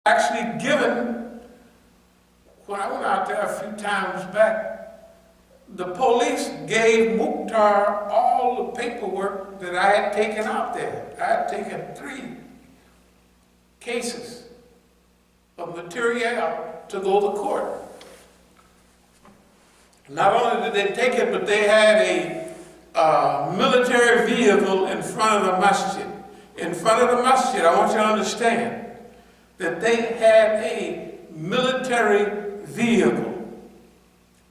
actually given, when I went out there a few times back, the police gave Mukhtar all the paperwork that I had taken out there. I had taken 3 cases of material to go to court. Not only did they take it, but they had a military vehicle in front of the masjid. In front of the masjid, I want you to understand that they had a military vehicle,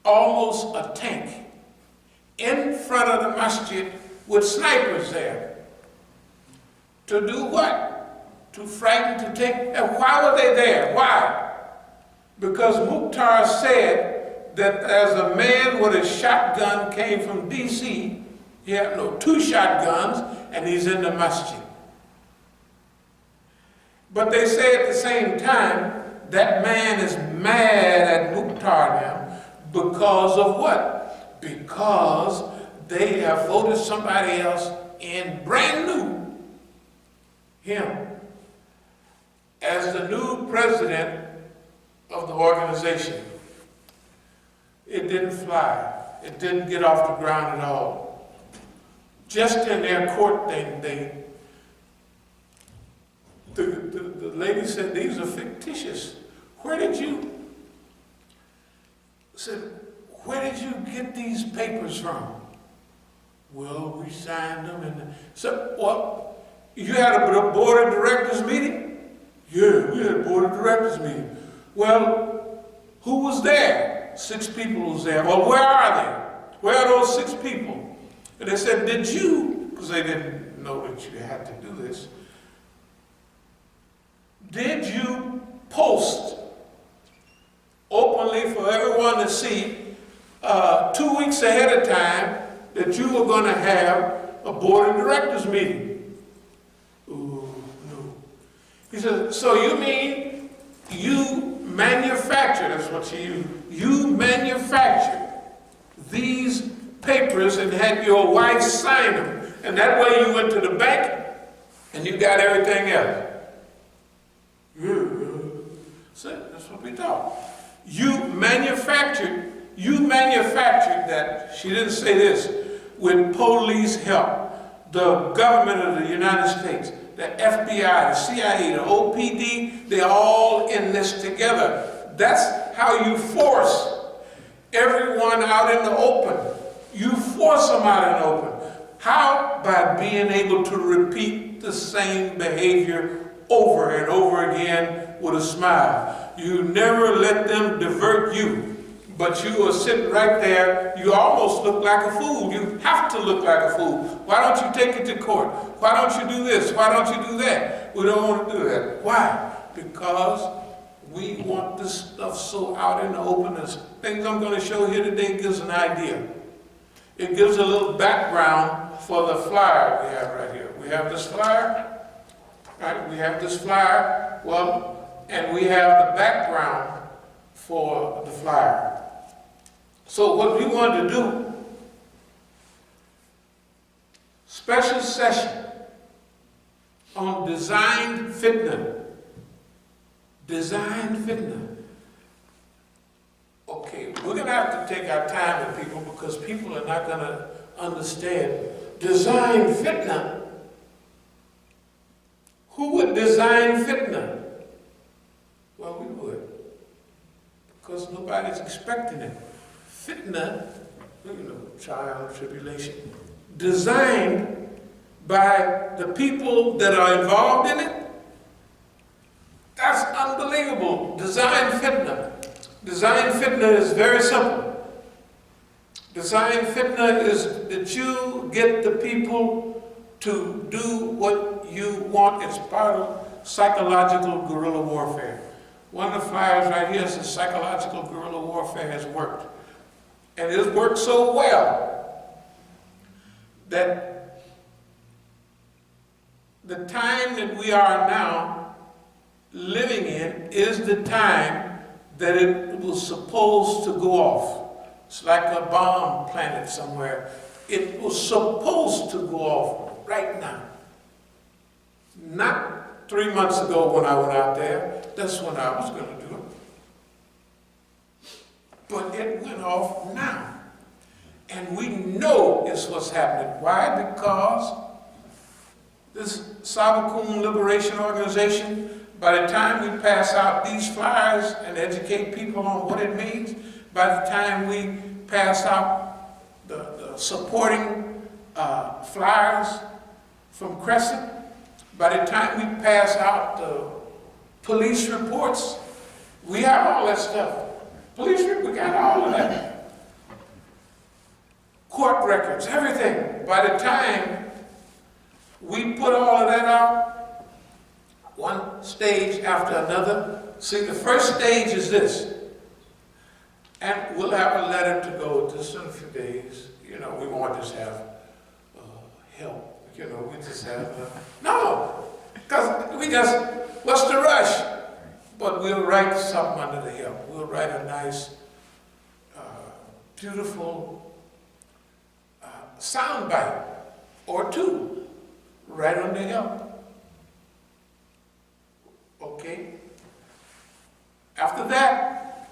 almost a tank, in front of the masjid with snipers there. To do what? To frighten, to take. And why were they there? Why? Because Mukhtar said that as a man with a shotgun came from D.C., he had 2 shotguns, and he's in the masjid. But they say at the same time, that man is mad at Mukhtar now because of what? Because they have voted somebody else in, brand new, him, as the new president of the organization. It didn't fly. It didn't get off the ground at all. Just in their court thing, the lady said, these are fictitious. Where did you get these papers from? Well, we signed them. And so, what? You had a board of directors meeting? Yeah, we had a board of directors meeting. Well, who was there? 6 people was there. Well, where are they? Where are those 6 people? And they said, did you, because they didn't know that you had to do this, did you post openly for everyone to see 2 weeks ahead of time that you were going to have a board of directors meeting? Oh, no. He said, so you mean you manufactured, that's what you manufactured these papers and had your wife sign them, and that way you went to the bank and you got everything else. So that's what we thought. You manufactured that, she didn't say this, with police help, the government of the United States, the FBI, the CIA, the OPD, they're all in this together. That's how you force everyone out in the open. You force them out in the open. How? By being able to repeat the same behavior over and over again with a smile. You never let them divert you, but you are sitting right there. You almost look like a fool. You have to look like a fool. Why don't you take it to court? Why don't you do this? Why don't you do that? We don't want to do that. Why? Because we want this stuff so out in the open. The things I'm going to show here today gives an idea. It gives a little background for the flyer we have right here. We have this flyer. Right, we have this flyer, and we have the background for the flyer. So what we want to do, special session on designed fitna. Designed fitna. Okay, we're going to have to take our time with people because people are not going to understand. Designed fitna. Who would design fitna? Well, we would, because nobody's expecting it. Fitna, trial, tribulation, designed by the people that are involved in it. That's unbelievable. Design fitna. Design fitna is very simple. Design fitna is that you get the people to do what you want. It's part of psychological guerrilla warfare. One of the flyers right here says psychological guerrilla warfare has worked. And it has worked so well that the time that we are now living in is the time that it was supposed to go off. It's like a bomb planted somewhere. It was supposed to go off right now. Not 3 months ago when I went out there, that's when I was going to do it. But it went off now. And we know it's what's happening. Why? Because this Sabiqun Liberation Organization, by the time we pass out these flyers and educate people on what it means, by the time we pass out the supporting flyers from Crescent, by the time we pass out the police reports, we have all that stuff. Police report, we got all of that. Court records, everything. By the time we put all of that out, one stage after another. See, the first stage is this. And we'll have a letter to go just in a few days. You know, we won't just have help. You know, we just have, no, because we just, what's the rush? But we'll write something under the help. We'll write a nice, beautiful soundbite or two right on the help. Okay? After that,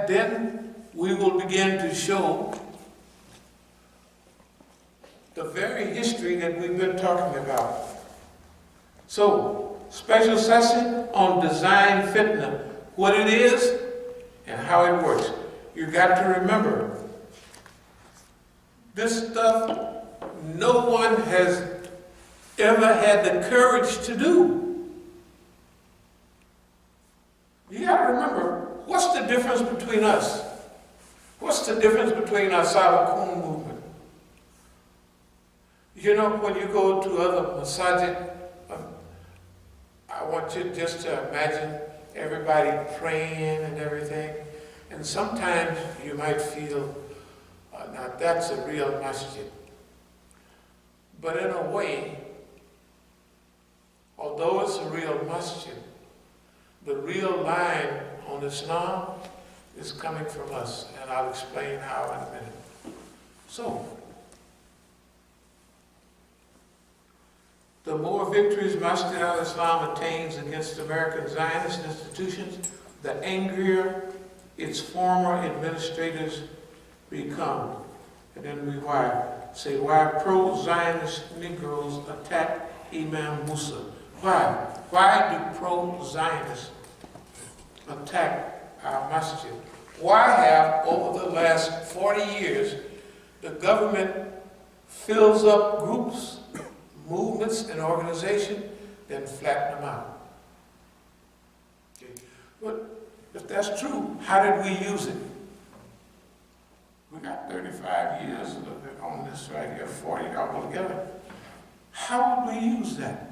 then we will begin to show the very history that we've been talking about. So, special session on design fitna, what it is and how it works. You got to remember, this stuff no one has ever had the courage to do. You got to remember, what's the difference between us? What's the difference between our Sabiqun movement? You know, when you go to other Masjid, I want you just to imagine everybody praying and everything. And sometimes you might feel, now that's a real masjid. But in a way, although it's a real masjid, the real line on Islam is coming from us. And I'll explain how in a minute. So, the more victories Masjid al-Islam attains against American Zionist institutions, the angrier its former administrators become. And then we say why pro-Zionist Negroes attack Imam Musa. Why? Why do pro-Zionists attack our masjid? Why have, over the last 40 years, the government fills up groups, movements, and organizations, then flatten them out? Okay. But if that's true, how did we use it? We got 35 years on this right here, 40 altogether. How would we use that?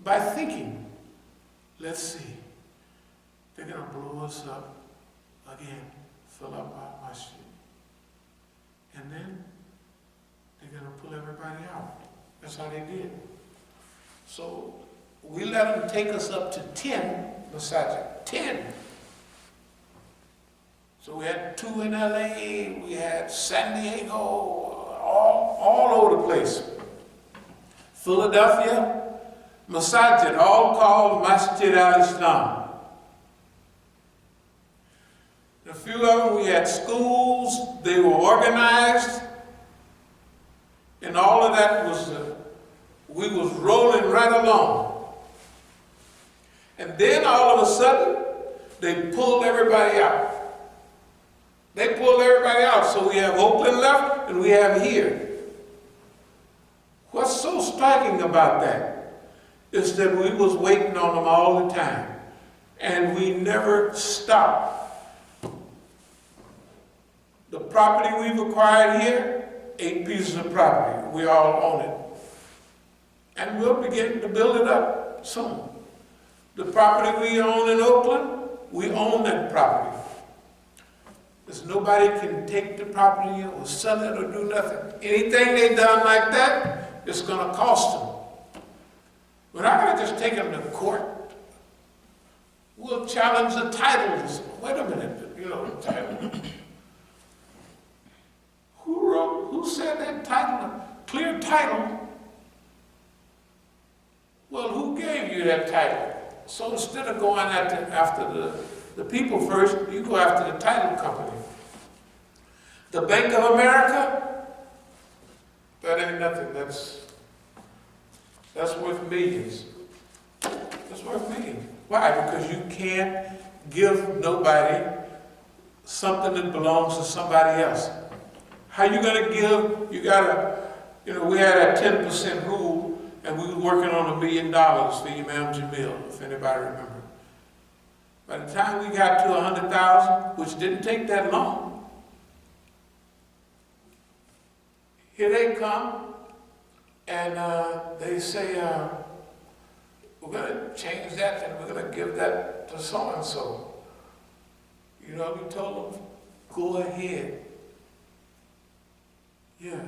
By thinking, let's see, they're going to blow us up again, fill up our masjid. And then they're going to pull everybody out. That's how they did. So we let them take us up to 10 masajid. 10. So we had 2 in LA, we had San Diego, all over the place. Philadelphia, masajid, all called Masjid al-Islam. A few of them, we had schools, they were organized, and all of that was, we was rolling right along. And then all of a sudden, they pulled everybody out. They pulled everybody out, so we have Oakland left, and we have here. What's so striking about that is that we was waiting on them all the time, and we never stopped. The property we've acquired here, 8 pieces of property. We all own it. And we'll begin to build it up soon. The property we own in Oakland, we own that property. Because nobody can take the property or sell it or do nothing. Anything they done like that, it's going to cost them. We're not going to just take them to court. We'll challenge the titles. Wait a minute, you know, the title. Who said that title, clear title, Well, who gave you that title? So instead of going after the people first, you go after the title company. The Bank of America, that ain't nothing. That's worth millions. That's worth millions. Why? Because you can't give nobody something that belongs to somebody else. How you gonna give? You gotta, we had that 10% rule, and we were working on $1 million for Imam Jamil, if anybody remember. By the time we got to 100,000, which didn't take that long, here they come, and they say, we're gonna change that, and we're gonna give that to so-and-so. We told them, go ahead. Yeah,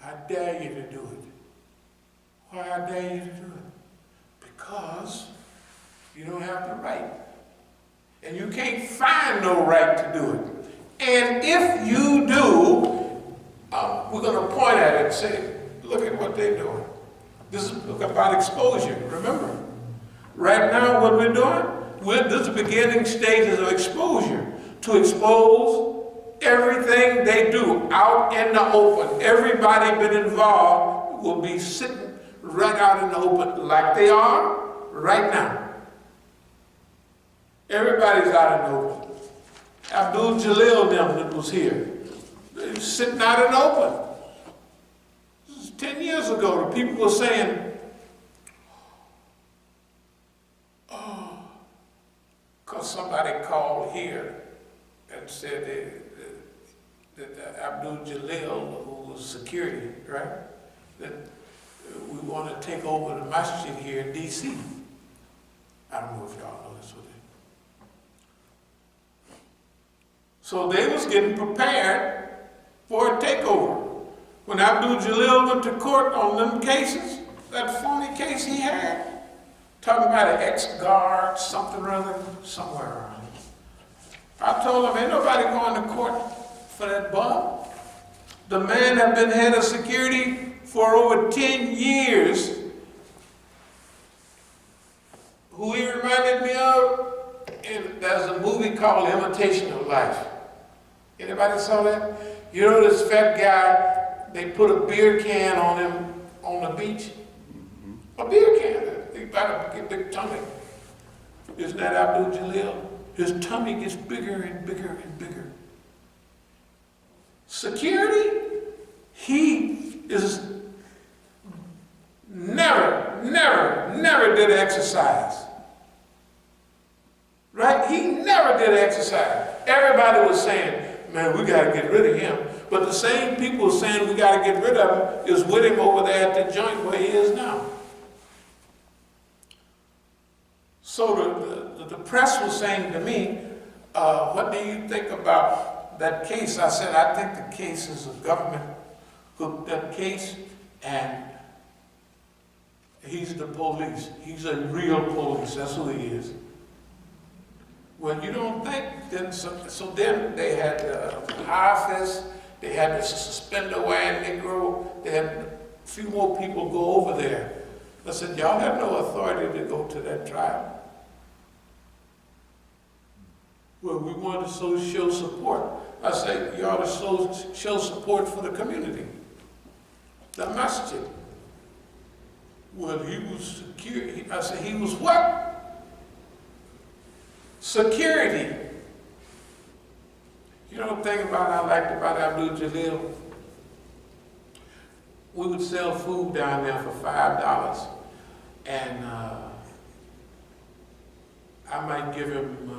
I dare you to do it. Why I dare you to do it? Because you don't have the right. And you can't find no right to do it. And if you do, we're going to point at it and say, look at what they're doing. This is about exposure, remember? Right now, what we're doing, this is the beginning stages of exposure. To expose everything they do out in the open. Everybody been involved will be sitting right out in the open like they are right now. Everybody's out in the open. Abdul-Jalil them that was here, they're sitting out in the open. This is 10 years ago. The people were saying, oh, because somebody called here and said that Abdul-Jalil, who was security, right, that we want to take over the Masjid here in D.C. I don't know if y'all know this with it. So they was getting prepared for a takeover. When Abdul-Jalil went to court on them cases, that phony case he had, talking about an ex-guard, something or other, somewhere around. I told him, ain't nobody going to court for that bum. The man had been head of security for over 10 years. Who he reminded me of, and there's a movie called Imitation of Life. Anybody saw that? You know this fat guy, they put a beer can on him on the beach? A beer can. He got a big tummy. Isn't that Abdul-Jalil? His tummy gets bigger and bigger and bigger. Security, he is never did exercise. Right? He never did exercise. Everybody was saying, man, we got to get rid of him. But the same people saying we got to get rid of him is with him over there at the joint where he is now. So the press was saying to me, what do you think about that case? I said, I think the case is a government hooked up case, and he's the police. He's a real police. That's who he is. Well, you don't think, then so then they had Hafiz, they had the suspender-wearing Negro, they had a few more people go over there. I said, y'all have no authority to go to that trial. Well, we want to show support. I say, you ought to show support for the community. The Masjid. Well, he was security. I said, he was what? Security. You know the thing I liked about Abdul-Jalil? We would sell food down there for $5. And I might give him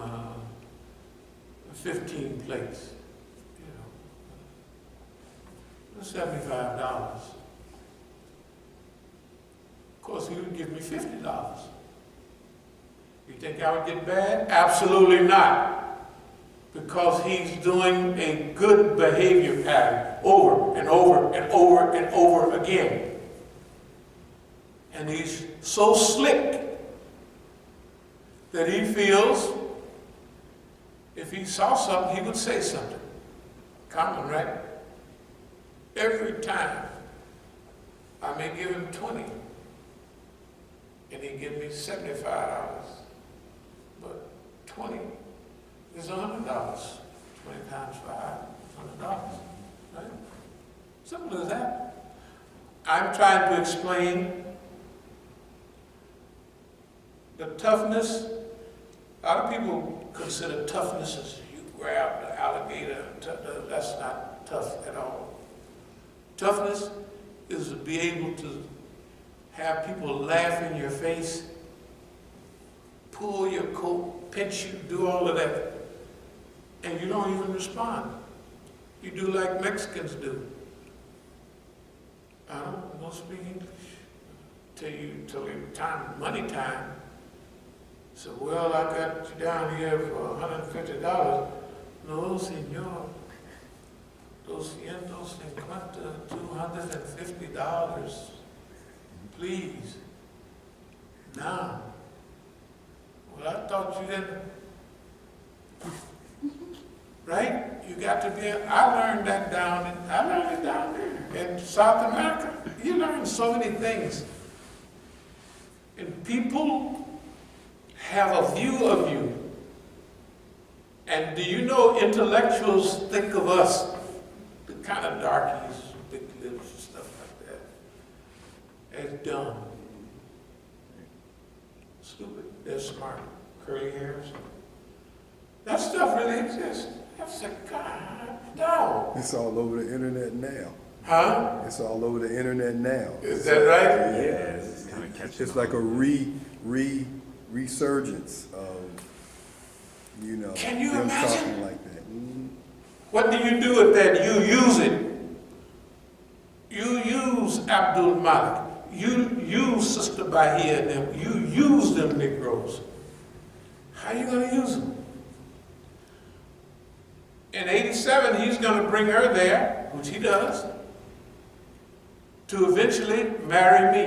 15 plates, $75. Of course, he would give me $50. You think I would get bad? Absolutely not. Because he's doing a good behavior pattern over and over and over and over again. And he's so slick that he feels if he saw something, he would say something. Common, right? Every time, I may give him 20. and he give me $75. But 20 is $100. 20 times 5 is $100. Right? Simple as that. I'm trying to explain the toughness. A lot of people consider toughness as you grab the alligator. That's not tough at all. Toughness is to be able to have people laugh in your face, pull your coat, pinch you, do all of that, and you don't even respond. You do like Mexicans do. I don't speak English. Till time, money time. So, well, I got you down here for $150. No, senor. $250. Please. Now. Well, I thought you didn't. Right? You got to be, I learned it down there in South America. You learn so many things. And people have a view of you. And do you know intellectuals think of us, the kind of darkies, big lips and stuff like that, as dumb. Stupid. They're smart. Curly hairs. That stuff really exists. I said, God, no. It's all over the internet now. Huh? It's all over the internet now. Is that right? Yeah. It's like a resurgence of, Can you them imagine? talking like that. Mm-hmm. What do you do with that? You use it. You use Abdul-Malik. You use Sister Bahia and them. You use them Negroes. How are you going to use them? In 87, he's going to bring her there, which he does, to eventually marry me.